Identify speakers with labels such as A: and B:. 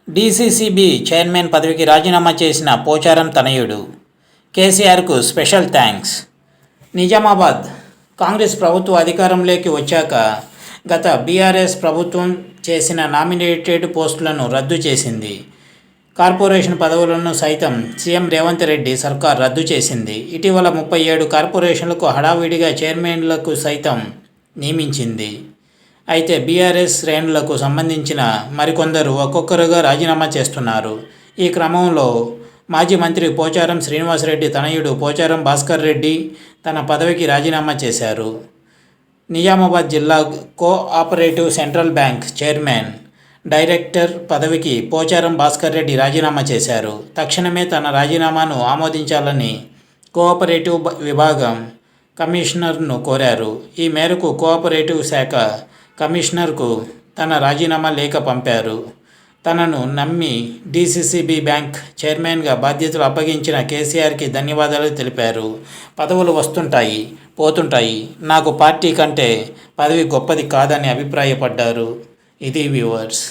A: DCCB chairman పదవికి రాజీనామా చేసిన పోచారం తనయుడు. కేసీఆర్కు స్పెషల్ థ్యాంక్స్. నిజామాబాద్ కాంగ్రెస్ ప్రభుత్వం అధికారంలోకి వచ్చాక గత బీఆర్ఎస్ ప్రభుత్వం చేసిన నామినేటెడ్ పోస్టులను రద్దు చేసింది. కార్పొరేషన్ పదవులను సైతం సీఎం రేవంత్ రెడ్డి సర్కార్ రద్దు చేసింది. ఇటీవల 37 కార్పొరేషన్లకు హడావిడిగా చైర్మన్లకు సైతం నియమించింది. అయితే బీఆర్ఎస్ శ్రేణులకు సంబంధించిన మరికొందరు ఒక్కొక్కరుగా రాజీనామా చేస్తున్నారు. ఈ క్రమంలో మాజీ మంత్రి పోచారం శ్రీనివాసరెడ్డి తనయుడు పోచారం భాస్కర్ రెడ్డి తన పదవికి రాజీనామా చేశారు. నిజామాబాద్ జిల్లా cooperative central bank chairman, director పదవికి పోచారం భాస్కర్ రెడ్డి రాజీనామా చేశారు. తక్షణమే తన రాజీనామాను ఆమోదించాలని కోఆపరేటివ్ విభాగం కమిషనర్ను కోరారు. ఈ మేరకు కోఆపరేటివ్ శాఖ కమిషనర్కు తన రాజీనామా లేఖ పంపారు. తనను నమ్మి డీసీసీబీ బ్యాంక్ చైర్మన్గా బాధ్యతలు అప్పగించిన కేసీఆర్కి ధన్యవాదాలు తెలిపారు. పదవులు వస్తుంటాయి, పోతుంటాయి. నాకు పార్టీ కంటే పదవి గొప్పది కాదని అభిప్రాయపడ్డారు. ఇది వ్యూవర్స్.